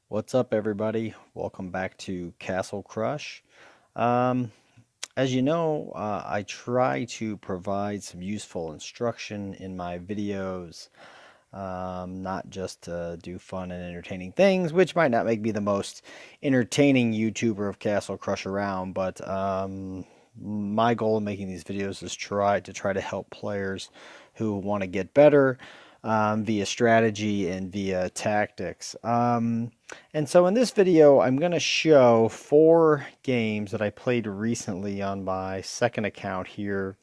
What's up, everybody? Welcome back to Castle Crush. Um, as you know, I try to provide some useful instruction in my videos, not just to do fun and entertaining things, which might not make me the most entertaining YouTuber of Castle Crush around, but my goal in making these videos is try to help players who want to get better via strategy and via tactics. And so in this video, I'm going to show 4 games that I played recently on my second account here.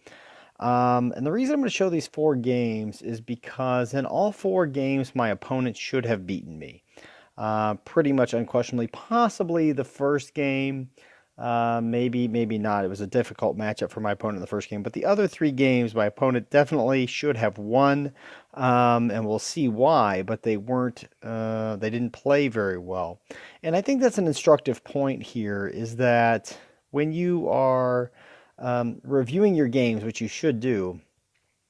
And the reason I'm going to show these 4 games is because in all 4 games, my opponent should have beaten me. Pretty much unquestionably, possibly the first game, maybe not. It was a difficult matchup for my opponent in the first game, but the other 3 games, my opponent definitely should have won, and we'll see why. But they weren't. They didn't play very well, and I think that's an instructive point here. Is that when you are reviewing your games, which you should do,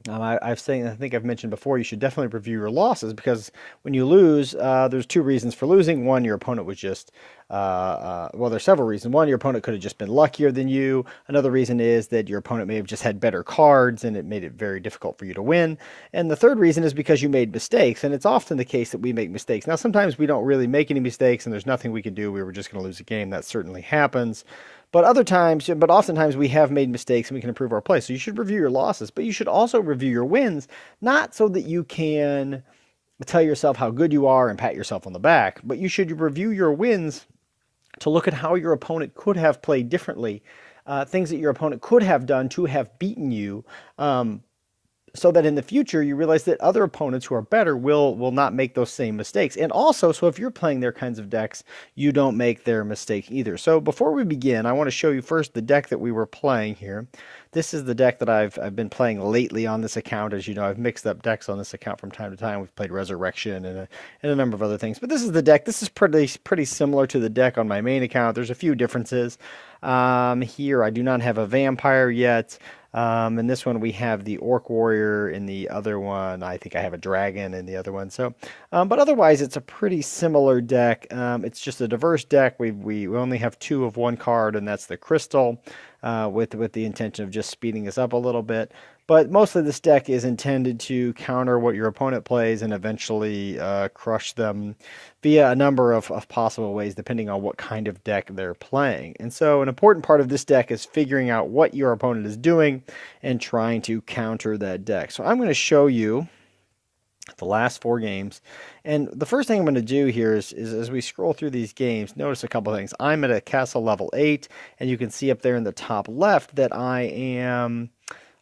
I think I've mentioned before, you should definitely review your losses because when you lose, there's 2 reasons for losing. One, your opponent was just, well, there's several reasons. One, your opponent could have just been luckier than you. Another reason is that your opponent may have just had better cards and it made it very difficult for you to win. And the third reason is because you made mistakes. And it's often the case that we make mistakes. Now, sometimes we don't really make any mistakes and there's nothing we can do. We were just going to lose a game. That certainly happens. But oftentimes we have made mistakes and we can improve our play. So you should review your losses, but you should also review your wins, not so that you can tell yourself how good you are and pat yourself on the back, but you should review your wins to look at how your opponent could have played differently, things that your opponent could have done to have beaten you. So that in the future you realize that other opponents who are better will not make those same mistakes. And also, so if you're playing their kinds of decks, you don't make their mistake either. So before we begin, I want to show you first the deck that we were playing here. This is the deck that I've been playing lately on this account. As you know, I've mixed up decks on this account from time to time. We've played Resurrection and a number of other things. But this is the deck. This is pretty similar to the deck on my main account. There's a few differences. Here I do not have a vampire yet. In this one, we have the Orc Warrior. In the other one, I think I have a dragon in the other one. So, but otherwise, it's a pretty similar deck. It's just a diverse deck. We only have 2 of one card, and that's the Crystal, with the intention of just speeding us up a little bit. But mostly this deck is intended to counter what your opponent plays and eventually crush them via a number of possible ways, depending on what kind of deck they're playing. And so an important part of this deck is figuring out what your opponent is doing and trying to counter that deck. So I'm going to show you the last 4 games. And the first thing I'm going to do here is as we scroll through these games, notice a couple things. I'm at a castle level 8, and you can see up there in the top left that I am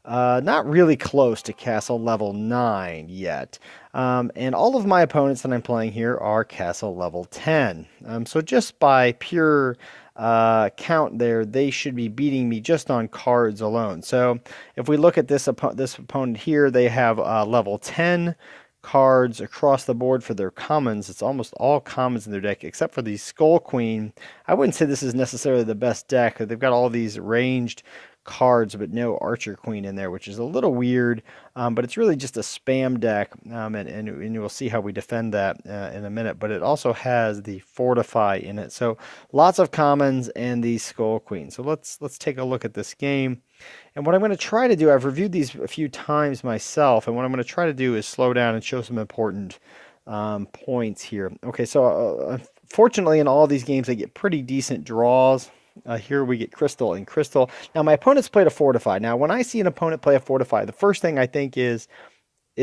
not really close to castle level 9 yet. And all of my opponents that I'm playing here are castle level 10. So just by pure count there, they should be beating me just on cards alone. So if we look at this opponent here, they have level 10 cards across the board for their commons. It's almost all commons in their deck except for the Skull Queen. I wouldn't say this is necessarily the best deck. They've got all these ranged cards but no Archer Queen in there, which is a little weird, but it's really just a spam deck, and you will see how we defend that in a minute. But it also has the Fortify in it, so lots of commons and the Skull Queen. So let's take a look at this game. And what I'm going to try to do, I've reviewed these a few times myself, and what I'm going to try to do is slow down and show some important points here. Okay, so fortunately in all these games I get pretty decent draws. Here we get Crystal and Crystal. Now my opponent's played a Fortify. Now when I see an opponent play a Fortify, the first thing I think is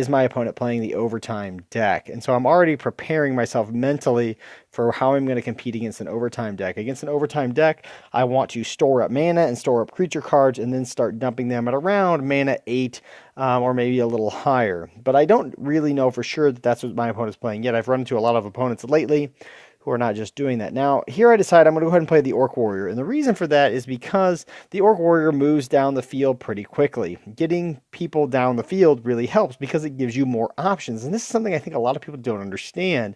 my opponent playing the overtime deck? And so I'm already preparing myself mentally for how I'm going to compete against an overtime deck. Against an overtime deck, I want to store up mana and store up creature cards and then start dumping them at around mana 8 or maybe a little higher. But I don't really know for sure that that's what my opponent's playing yet. I've run into a lot of opponents lately who are not just doing that. Now, here I decide I'm going to go ahead and play the Orc Warrior. And the reason for that is because the Orc Warrior moves down the field pretty quickly. Getting people down the field really helps because it gives you more options. And this is something I think a lot of people don't understand.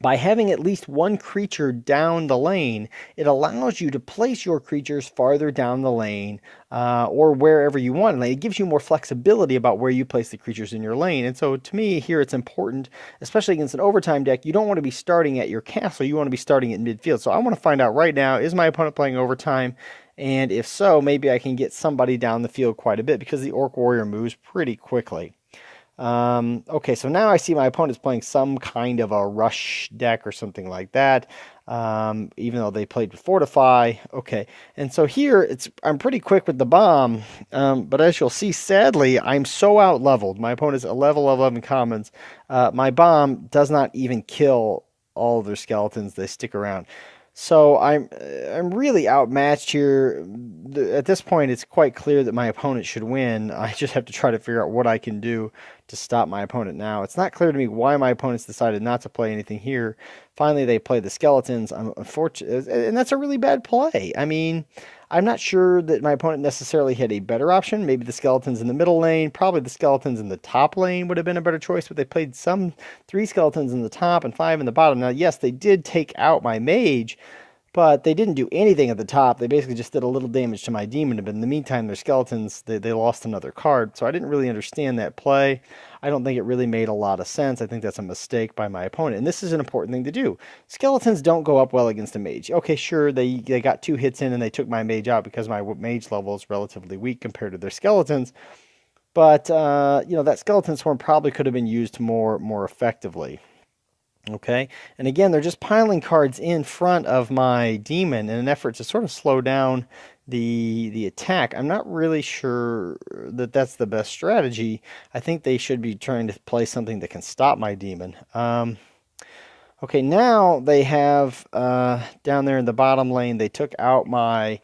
By having at least one creature down the lane, it allows you to place your creatures farther down the lane or wherever you want. And it gives you more flexibility about where you place the creatures in your lane. And so to me here it's important, especially against an overtime deck, you don't want to be starting at your castle. You want to be starting at midfield. So I want to find out right now, is my opponent playing overtime? And if so, maybe I can get somebody down the field quite a bit because the Orc Warrior moves pretty quickly. Okay, so now I see my opponent's playing some kind of a rush deck or something like that, even though they played with Fortify. Okay, and so here I'm pretty quick with the bomb, but as you'll see, sadly, I'm so out-leveled. My opponent's a level 11 commons. My bomb does not even kill all of their skeletons. They stick around. So I'm really outmatched here. At this point, it's quite clear that my opponent should win. I just have to try to figure out what I can do to stop my opponent now. It's not clear to me why my opponents decided not to play anything here. Finally, they play the skeletons. I'm unfortunate, and that's a really bad play. I mean, I'm not sure that my opponent necessarily had a better option. Maybe the skeletons in the middle lane, probably the skeletons in the top lane would have been a better choice, but they played 3 skeletons in the top and 5 in the bottom. Now, yes, they did take out my mage, but they didn't do anything at the top. They basically just did a little damage to my demon, but in the meantime, their skeletons, they lost another card. So I didn't really understand that play. I don't think it really made a lot of sense. I think that's a mistake by my opponent. And this is an important thing to do. Skeletons don't go up well against a mage. Okay, sure, they got 2 hits in and they took my mage out because my mage level is relatively weak compared to their skeletons. But, you know, that skeleton swarm probably could have been used more effectively. Okay, and again, they're just piling cards in front of my demon in an effort to sort of slow down the attack. I'm not really sure that that's the best strategy. I think they should be trying to play something that can stop my demon. Okay, now they have down there in the bottom lane, they took out my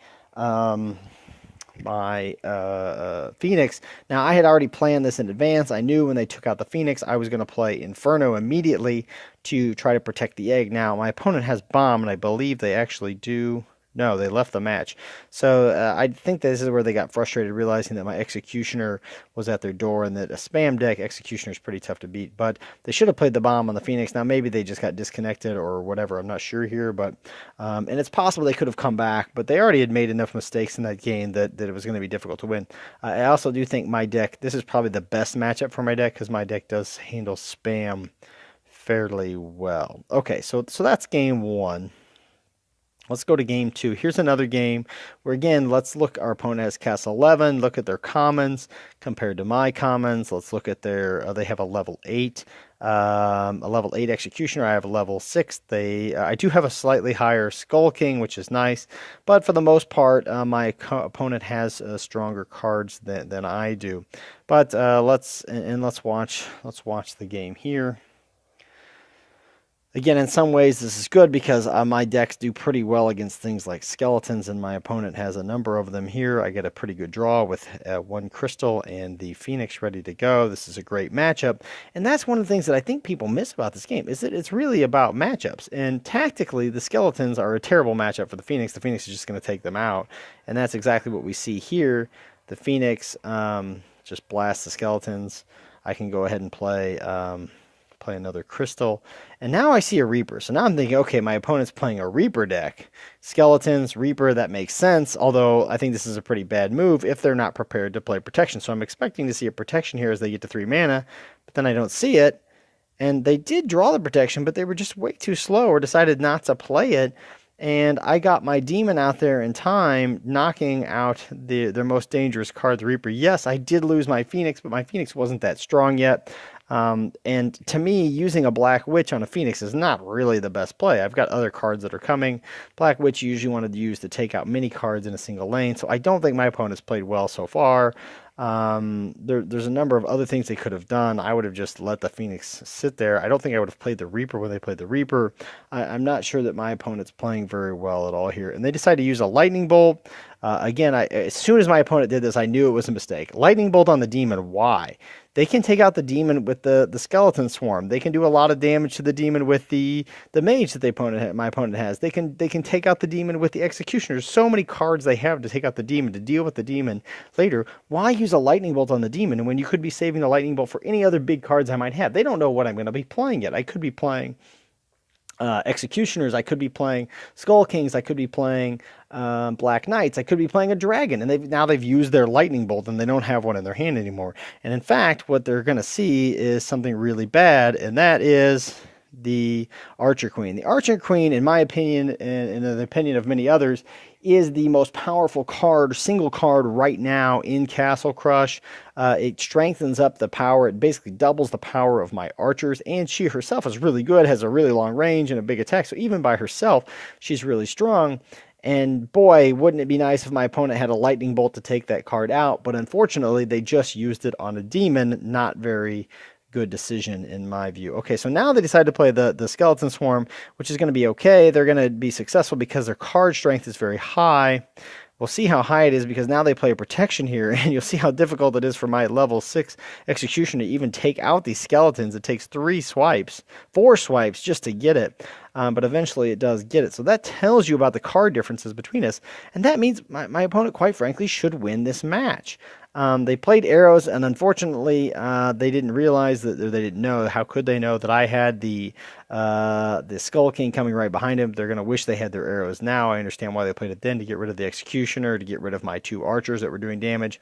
Phoenix. Now, I had already planned this in advance. I knew when they took out the Phoenix, I was going to play Inferno immediately to try to protect the egg. Now, my opponent has Bomb, and I believe they actually do. No, they left the match. So I think this is where they got frustrated, realizing that my Executioner was at their door and that a spam deck, Executioner is pretty tough to beat. But they should have played the Bomb on the Phoenix. Now, maybe they just got disconnected or whatever. I'm not sure here. But and it's possible they could have come back. But they already had made enough mistakes in that game that it was going to be difficult to win. I also do think my deck, this is probably the best matchup for my deck because my deck does handle spam fairly well. Okay, so that's game 1. Let's go to game 2. Here's another game where, again, let's look. Our opponent has Castle 11. Look at their commons compared to my commons. Let's look at their. They have a level 8, a level 8 Executioner. I have a level 6. I do have a slightly higher Skull King, which is nice, but for the most part, my opponent has stronger cards than I do. But let's watch the game here. Again, in some ways, this is good because my decks do pretty well against things like skeletons, and my opponent has a number of them here. I get a pretty good draw with 1 crystal and the Phoenix ready to go. This is a great matchup, and that's one of the things that I think people miss about this game, is that it's really about matchups. And tactically, the skeletons are a terrible matchup for the Phoenix. The Phoenix is just going to take them out, and that's exactly what we see here. The Phoenix just blasts the skeletons. I can go ahead and play another crystal, and now I see a Reaper. So now I'm thinking, okay, my opponent's playing a Reaper deck. Skeletons, Reaper, that makes sense, although I think this is a pretty bad move if they're not prepared to play protection. So I'm expecting to see a protection here as they get to 3 mana, but then I don't see it. And they did draw the protection, but they were just way too slow or decided not to play it. And I got my demon out there in time, knocking out their most dangerous card, the Reaper. Yes, I did lose my Phoenix, but my Phoenix wasn't that strong yet. And to me, using a Black Witch on a Phoenix is not really the best play. I've got other cards that are coming. Black Witch you usually wanted to use to take out many cards in a single lane, so I don't think my opponent's played well so far. There's a number of other things they could have done. I would have just let the Phoenix sit there. I don't think I would have played the Reaper when they played the Reaper. I'm not sure that my opponent's playing very well at all here. And they decided to use a Lightning Bolt. Again, as soon as my opponent did this, I knew it was a mistake. Lightning Bolt on the Demon, why? They can take out the Demon with the Skeleton Swarm. They can do a lot of damage to the Demon with the Mage that my opponent has. They can take out the Demon with the Executioner. There's so many cards they have to take out the Demon, to deal with the Demon later. Why use a Lightning Bolt on the Demon when you could be saving the Lightning Bolt for any other big cards I might have? They don't know what I'm going to be playing yet. I could be playing Executioners, I could be playing Skull Kings, I could be playing Black Knights, I could be playing a dragon, and they've used their lightning bolt and they don't have one in their hand anymore. And in fact, what they're going to see is something really bad, and that is the Archer Queen. The Archer Queen, in my opinion, and in the opinion of many others, is the most powerful card, single card right now in Castle Crush. It strengthens up the power. It basically doubles the power of my archers, and she herself is really good, has a really long range and a big attack. So even by herself, she's really strong. And boy, wouldn't it be nice if my opponent had a lightning bolt to take that card out. But unfortunately, they just used it on a demon. Not very good decision in my view. Okay, so now they decide to play the Skeleton Swarm, which is going to be okay. They're going to be successful because their card strength is very high. We'll see how high it is because now they play a protection here, and you'll see how difficult it is for my level 6 execution to even take out these skeletons. It takes 4 swipes just to get it, but eventually it does get it. So that tells you about the card differences between us, and that means my opponent, quite frankly, should win this match. They played arrows, and unfortunately, they didn't realize that, they didn't know. How could they know that I had the Skull King coming right behind him? They're going to wish they had their arrows now. I understand why they played it then, to get rid of the Executioner, to get rid of my 2 archers that were doing damage,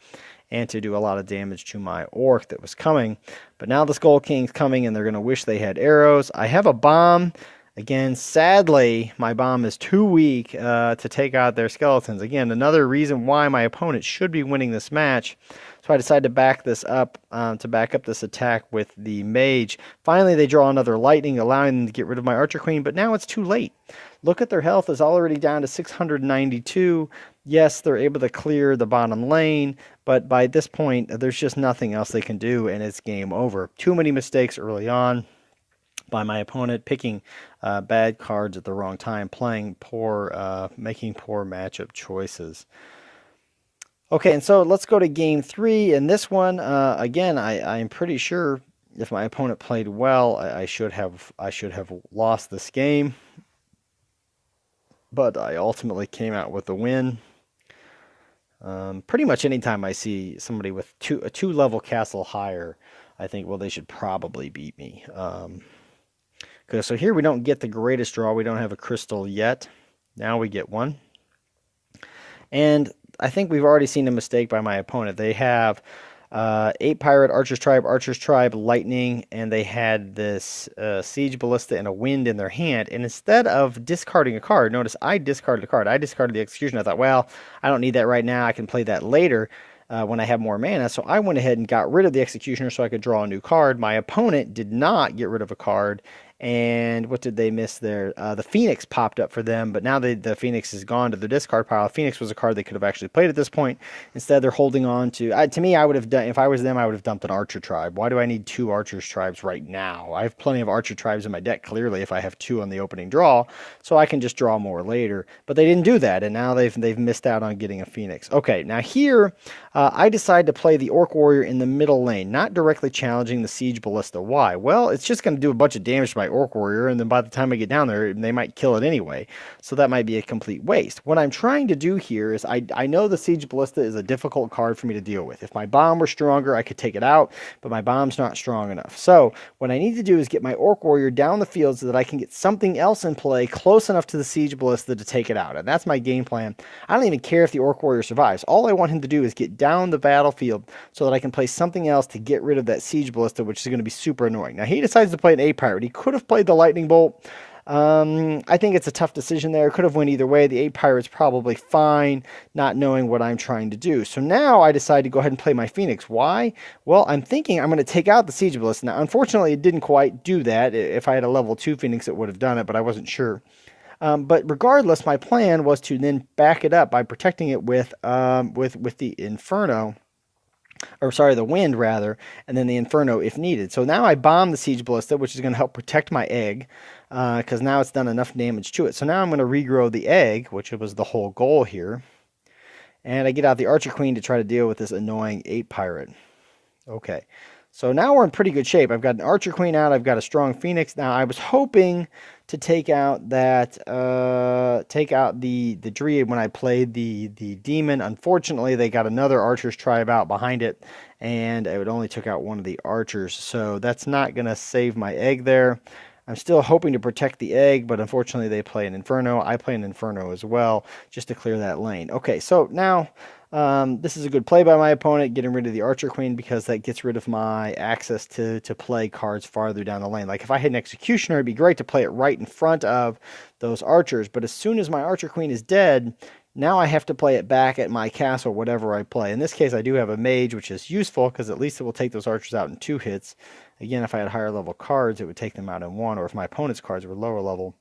and to do a lot of damage to my orc that was coming. But now the Skull King's coming, and they're going to wish they had arrows. I have a bomb. Again, sadly, my bomb is too weak to take out their skeletons. Again, another reason why my opponent should be winning this match. So I decided to back this up, to back up this attack with the mage. Finally, they draw another lightning, allowing them to get rid of my Archer Queen, but now it's too late. Look at their health is already down to 692. Yes, they're able to clear the bottom lane, but by this point, there's just nothing else they can do, and it's game over. Too many mistakes early on by my opponent, picking bad cards at the wrong time, playing poor, making poor matchup choices. Okay, and so let's go to game 3. And this one, again, I'm pretty sure if my opponent played well, I should have lost this game. But I ultimately came out with a win. Pretty much anytime I see somebody with a 2-level castle higher, I think, well, they should probably beat me. Okay, so here we don't get the greatest draw. We don't have a crystal yet. Now we get one. And I think we've already seen a mistake by my opponent. They have 8 Pirate, Archer's Tribe, Lightning, and they had this Siege Ballista and a Wind in their hand. And instead of discarding a card, notice I discarded a card. I discarded the Execution. I thought, well, I don't need that right now. I can play that later. When I have more mana. So I went ahead and got rid of the Executioner so I could draw a new card. My opponent did not get rid of a card. And what did they miss there? The Phoenix popped up for them, but now the Phoenix is gone to the discard pile. Phoenix was a card they could have actually played at this point. Instead, they're holding on to me, I would have done, if I was them, I would have dumped an Archer Tribe. Why do I need 2 Archer's Tribes right now? I have plenty of Archer Tribes in my deck, clearly, if I have 2 on the opening draw, so I can just draw more later. But they didn't do that, and now they've missed out on getting a Phoenix. Okay, now here, I decided to play the Orc Warrior in the middle lane, not directly challenging the Siege Ballista. Why? Well, it's just going to do a bunch of damage to my Orc Warrior, and then by the time I get down there, they might kill it anyway. So that might be a complete waste. What I'm trying to do here is, I know the Siege Ballista is a difficult card for me to deal with. If my bomb were stronger, I could take it out, but my bomb's not strong enough. So what I need to do is get my Orc Warrior down the field so that I can get something else in play close enough to the Siege Ballista to take it out. And that's my game plan. I don't even care if the Orc Warrior survives. All I want him to do is get down the battlefield so that I can play something else to get rid of that Siege Ballista, which is going to be super annoying. Now, he decides to play an 8 Pirate. He could have played the Lightning Bolt. I think it's a tough decision there. Could have went either way. The 8 Pirate's probably fine, not knowing what I'm trying to do. So now I decide to go ahead and play my Phoenix. Why? Well, I'm thinking I'm going to take out the Siege Ballista. Now, unfortunately, it didn't quite do that. If I had a level 2 Phoenix, it would have done it, but I wasn't sure. But regardless, my plan was to then back it up by protecting it with the Inferno. Or sorry, the Wind rather, and then the Inferno if needed. So now I bomb the Siege Ballista, which is going to help protect my egg, because now it's done enough damage to it. So now I'm going to regrow the egg, which was the whole goal here. And I get out the Archer Queen to try to deal with this annoying 8 Pirate. Okay, so now we're in pretty good shape. I've got an Archer Queen out. I've got a strong Phoenix. Now I was hoping to take out that the Dryad when I played the Demon. Unfortunately, they got another Archer's Tribe out behind it, and it only took out one of the archers. So that's not going to save my egg there. I'm still hoping to protect the egg, but unfortunately they play an Inferno. I play an Inferno as well, just to clear that lane. Okay, so now this is a good play by my opponent, getting rid of the Archer Queen, because that gets rid of my access to play cards farther down the lane. Like if I had an Executioner, it'd be great to play it right in front of those archers, but as soon as my Archer Queen is dead, now I have to play it back at my castle, whatever I play. In this case, I do have a mage, which is useful because at least it will take those archers out in 2 hits. Again, if I had higher level cards, it would take them out in 1, or if my opponent's cards were lower level.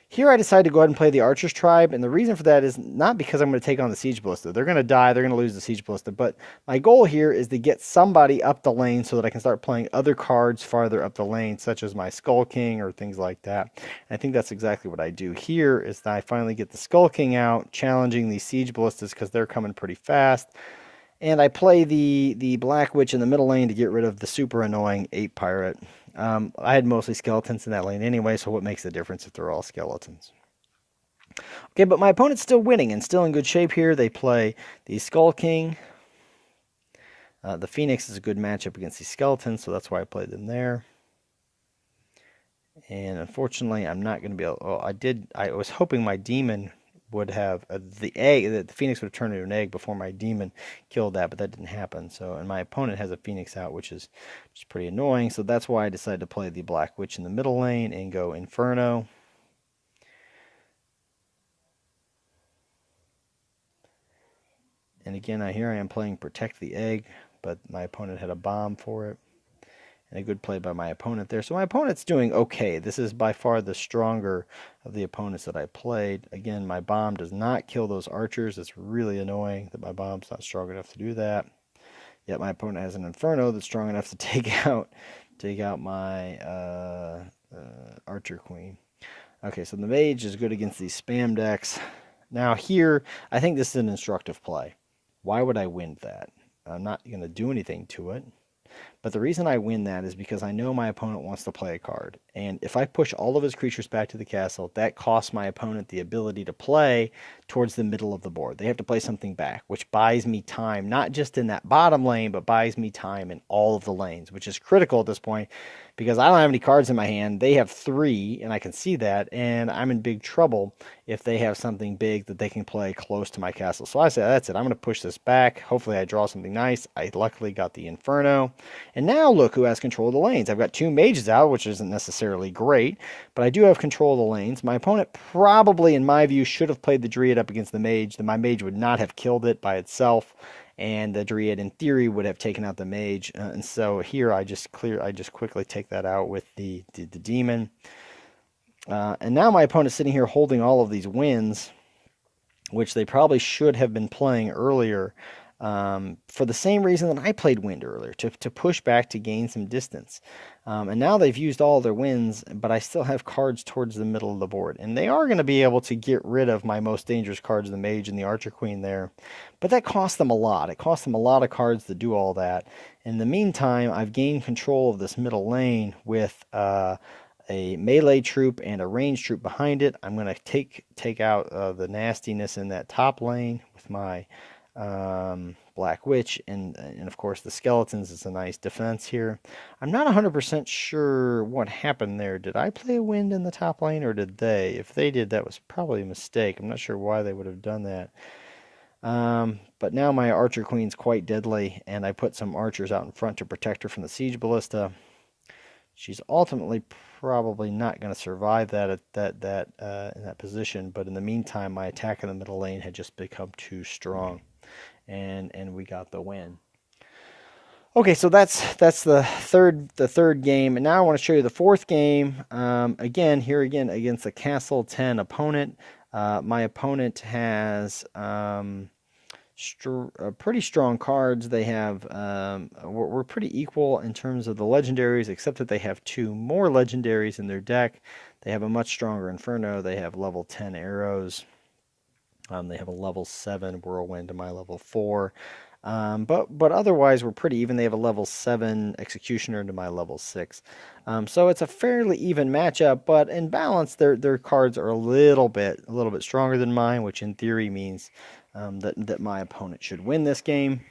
Here I decided to go ahead and play the Archer's Tribe, and the reason for that is not because I'm going to take on the Siege Ballista. They're going to die, they're going to lose the Siege Ballista, but my goal here is to get somebody up the lane so that I can start playing other cards farther up the lane, such as my Skull King or things like that. And I think that's exactly what I do here, is that I finally get the Skull King out, challenging these Siege Ballistas because they're coming pretty fast. And I play the Black Witch in the middle lane to get rid of the super annoying Ape Pirate. I had mostly skeletons in that lane anyway, so what makes the difference if they're all skeletons? Okay, but my opponent's still winning and still in good shape here. They play the Skull King. The Phoenix is a good matchup against these skeletons, so that's why I played them there. And unfortunately, I'm not going to be able... Oh, I was hoping my demon would have the egg, that the Phoenix would have turned into an egg before my demon killed that, but that didn't happen. So, and my opponent has a Phoenix out, which is pretty annoying. So that's why I decided to play the Black Witch in the middle lane and go Inferno. And again, here I am playing Protect the Egg, but my opponent had a bomb for it. And a good play by my opponent there. So my opponent's doing okay. This is by far the stronger of the opponents that I played. Again, my bomb does not kill those archers. It's really annoying that my bomb's not strong enough to do that. Yet my opponent has an Inferno that's strong enough to take out my Archer Queen. Okay, so the Mage is good against these spam decks. Now here, I think this is an instructive play. Why would I win that? I'm not going to do anything to it. But the reason I win that is because I know my opponent wants to play a card. And if I push all of his creatures back to the castle, that costs my opponent the ability to play towards the middle of the board. They have to play something back, which buys me time, not just in that bottom lane, but buys me time in all of the lanes, which is critical at this point because I don't have any cards in my hand. They have 3, and I can see that, and I'm in big trouble if they have something big that they can play close to my castle. So I said, that's it. I'm going to push this back. Hopefully I draw something nice. I luckily got the Inferno. And now look who has control of the lanes. I've got 2 mages out, which isn't necessarily great, but I do have control of the lanes. My opponent probably, in my view, should have played the Druid up against the Mage. My Mage would not have killed it by itself, and the Druid, in theory, would have taken out the Mage. And so here I just quickly take that out with the Demon. And now my opponent's sitting here holding all of these wins, which they probably should have been playing earlier. For the same reason that I played wind earlier, to push back to gain some distance. And now they've used all their wins, but I still have cards towards the middle of the board. And they are going to be able to get rid of my most dangerous cards, the Mage and the Archer Queen there. But that costs them a lot. It costs them a lot of cards to do all that. In the meantime, I've gained control of this middle lane with a melee troop and a range troop behind it. I'm going to take out the nastiness in that top lane with my Black Witch, and of course the skeletons is a nice defense here. I'm not 100% sure what happened there. Did I play a wind in the top lane, or did they? If they did, that was probably a mistake. I'm not sure why they would have done that. But now my Archer Queen's quite deadly, and I put some archers out in front to protect her from the Siege Ballista. She's ultimately probably not going to survive that in that position, but in the meantime, my attack in the middle lane had just become too strong. And we got the win. Okay, so that's the third game, and now I want to show you the fourth game. Again against a Castle 10 opponent. My opponent has pretty strong cards. They have we're pretty equal in terms of the legendaries, except that they have 2 more legendaries in their deck. They have a much stronger Inferno. They have level 10 arrows. They have a level 7 Whirlwind to my level 4. But otherwise, we're pretty even. They have a level 7 Executioner to my level 6. So it's a fairly even matchup, but in balance, their cards are a little bit stronger than mine, which in theory means that my opponent should win this game.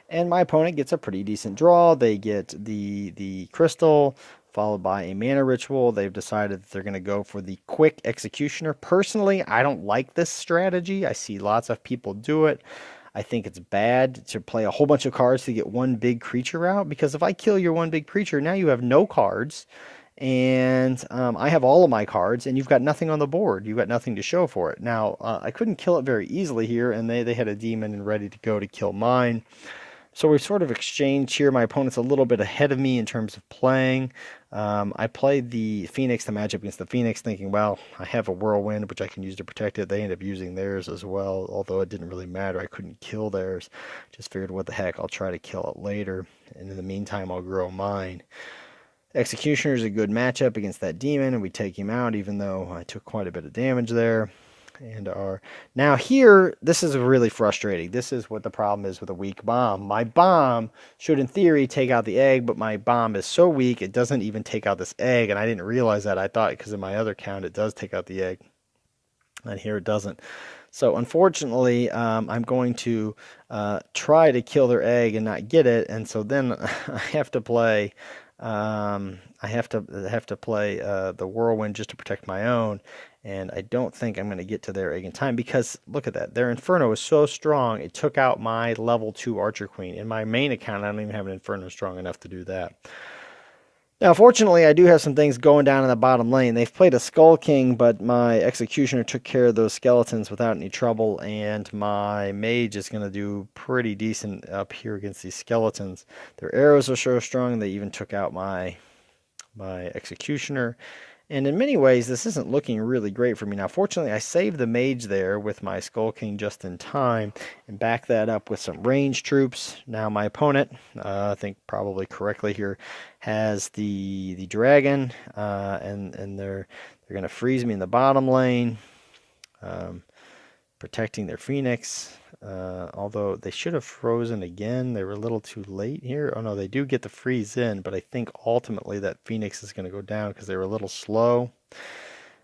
And my opponent gets a pretty decent draw. They get the crystal, followed by a mana ritual. They've decided that they're going to go for the quick executioner. Personally, I don't like this strategy. I see lots of people do it. I think it's bad to play a whole bunch of cards to get one big creature out, because if I kill your one big creature, now you have no cards, and I have all of my cards, and you've got nothing on the board. You've got nothing to show for it. Now, I couldn't kill it very easily here, and they had a demon and ready to go to kill mine. So we've sort of exchanged here. My opponent's a little bit ahead of me in terms of playing. I played the Phoenix, the matchup against the Phoenix, thinking, well, I have a Whirlwind, which I can use to protect it. They end up using theirs as well, although it didn't really matter. I couldn't kill theirs. Just figured, what the heck, I'll try to kill it later. And in the meantime, I'll grow mine. Executioner is a good matchup against that demon, and we take him out, even though I took quite a bit of damage there. And our now here, this is really frustrating. This is what the problem is with a weak bomb. My bomb should, in theory, take out the egg, but my bomb is so weak it doesn't even take out this egg, and I didn't realize that. I thought because in my other count it does take out the egg, and here it doesn't. So unfortunately, I'm going to try to kill their egg and not get it, and so then I have to play. I have to play the Whirlwind just to protect my own, and I don't think I'm going to get to their egg in time, because look at that. Their Inferno is so strong, it took out my level 2 Archer Queen. In my main account, I don't even have an Inferno strong enough to do that. Now, fortunately, I do have some things going down in the bottom lane. They've played a Skull King, but my Executioner took care of those skeletons without any trouble, and my Mage is going to do pretty decent up here against these skeletons. Their arrows are so strong, they even took out my Executioner. And in many ways, this isn't looking really great for me. Now, fortunately, I saved the Mage there with my Skull King just in time and backed that up with some range troops. Now, my opponent, I think probably correctly here, has the Dragon, and they're going to freeze me in the bottom lane, protecting their Phoenix. Although they should have frozen again. They were a little too late here. Oh no, they do get the freeze in, but I think ultimately that Phoenix is going to go down because they were a little slow.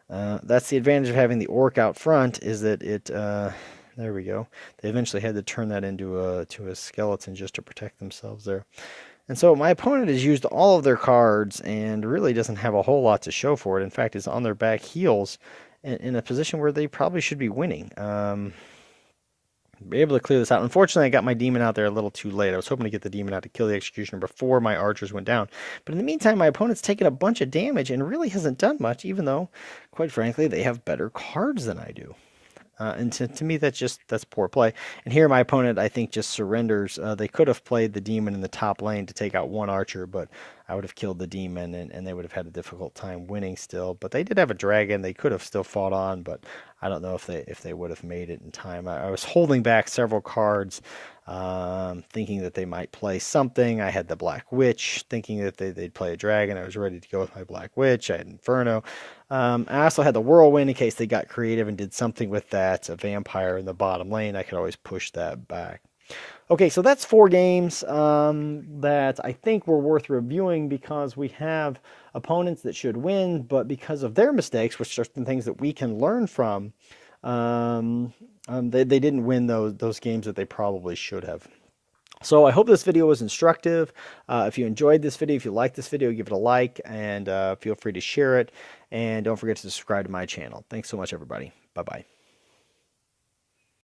That's the advantage of having the Orc out front, is that it, there we go. They eventually had to turn that into a skeleton just to protect themselves there. And so my opponent has used all of their cards and really doesn't have a whole lot to show for it. In fact, is on their back heels in a position where they probably should be winning. Be able to clear this out. Unfortunately, I got my demon out there a little too late. I was hoping to get the demon out to kill the Executioner before my archers went down. But in the meantime, my opponent's taken a bunch of damage and really hasn't done much, even though, quite frankly, they have better cards than I do. And to me, that's poor play. And here my opponent, I think, just surrenders. They could have played the demon in the top lane to take out one archer, but I would have killed the demon, and they would have had a difficult time winning still. But they did have a dragon. They could have still fought on, but I don't know if they would have made it in time. I was holding back several cards, thinking that they might play something. I had the Black Witch, thinking that they'd play a dragon. I was ready to go with my Black Witch. I had Inferno. I also had the Whirlwind in case they got creative and did something with that. A vampire in the bottom lane, I could always push that back. Okay, so that's 4 games that I think were worth reviewing, because we have opponents that should win, but because of their mistakes, which are some things that we can learn from, they didn't win those games that they probably should have. So I hope this video was instructive. If you enjoyed this video, if you liked this video, give it a like, and feel free to share it. And don't forget to subscribe to my channel. Thanks so much, everybody. Bye-bye.